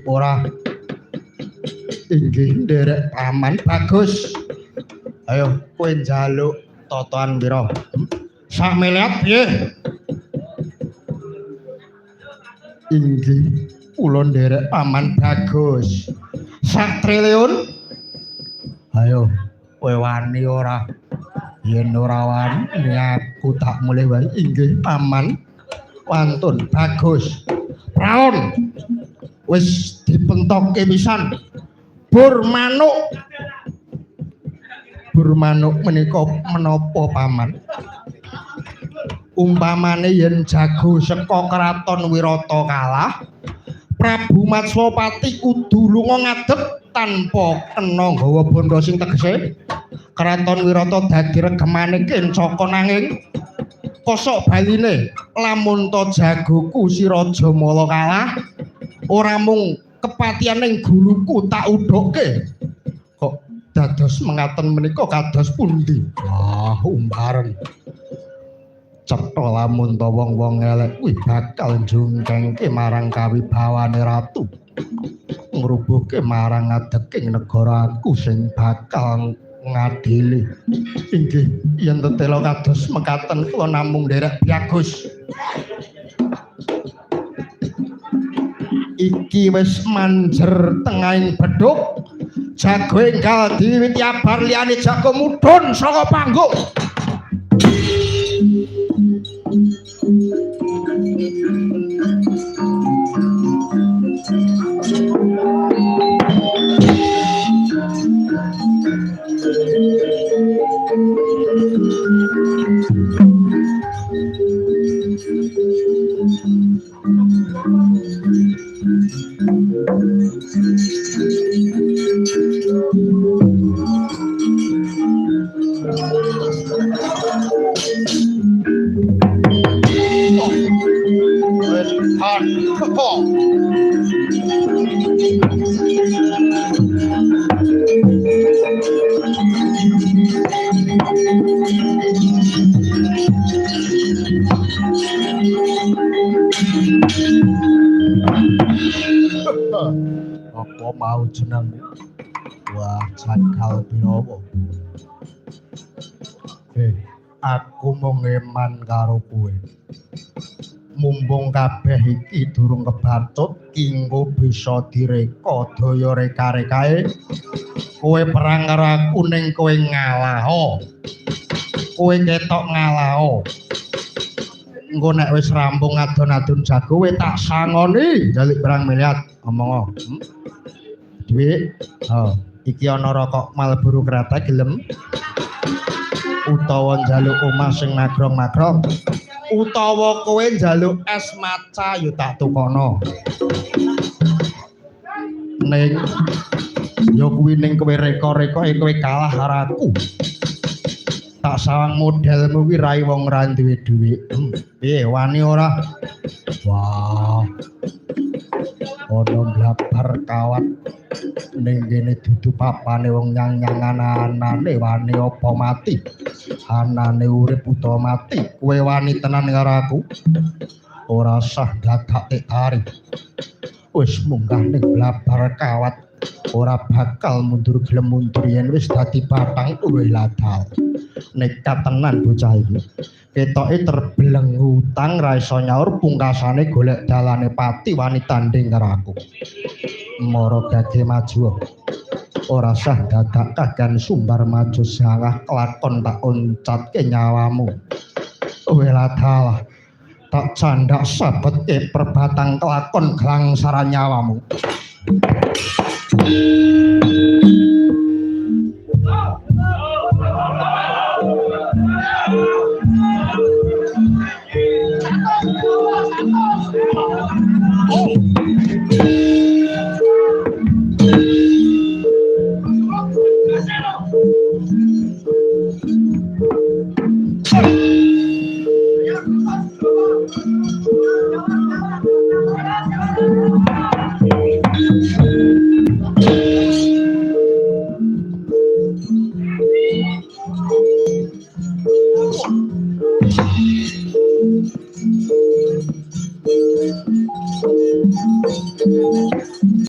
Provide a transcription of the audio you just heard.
ora inggih nderek paman bagus. Ayo kowe njaluk totoan pira? Sak miliar piye? Inggih kula nderek paman bagus. Sak triliun? Ayo kowe wani ora? Yen ora wani aku tak mulih wae. Inggih paman wantun bagus. Praon wis dipentokke pisan. Bur manuk menika menapa paman? Umpamane yen jago saka kraton Wirata kalah, Prabu Matswapati kudu lunga ngadeg tanpa kena nggawa bondo sing tegese kraton Wirata dadi regemane Kencaka nanging kosok baline lamun to jagoku si Raja Mala kalah ora mung kepatian ning guruku tak udhoke. Kok dados mengaten menika kados pundi? Wah, umparen. Cetha lamun to wong-wong elek kuwi bakal njungkengke marang kawibawane ratu. Ngrubuhke marang ngadeking negaraku sing bakal ngadili. Inggih, yen tetela kados mekaten kula namung nderek bagus. Iki wis manjer tengahing bedhug. Jago enggal diwiwiti abar liyane jago mudhun saka panggung. Apa mau jeneng? Wah, jakal binowo. Aku mung ngeman karo kowe. Mumpung kabeh iki durung kebacut, kinggo bisa direka daya reka-rekae. Kowe perang karo aku ning kowe ngalah. Kowe ketok ngalah. Engko nek wis rampung adon-adon jago kowe tak sangoni jalik perang miliat. Omong. Dhuwit. Iki ana rokok Marlboro Krata gelem utawa njaluk omah sing magrong-magrong utawa kowe njaluk es maca yo tak tukono. Ning yo kuwi ning kowe reka-reka kowe kalah karo aku. Tak sawang modelmu kuwi rai wong ra duwe dhuwit. Piye wani ora? Wah. Ono blabar kawat ning kene dudu papane wong nyang-nyangan anane wani apa mati. Anane urip utawa mati. Kowe wani tenan karo aku? Ora sah dadake ari. Wis munggah ning blabar kawat ora bakal mundur gelem mundur yen wis dadi batang kowe ladal. Nekat tenan bocah iki. Ketoke terbeleng utang ra iso nyaur pungkasane golek dalane pati wani tanding karo aku. Mara gage maju. Ora sah dadak kagan sumbar maju sangah kelakon tak uncatke nyawamu. Kowe ladal. Tak candak sabetke perbatang kelakon gelangsaran nyawamu.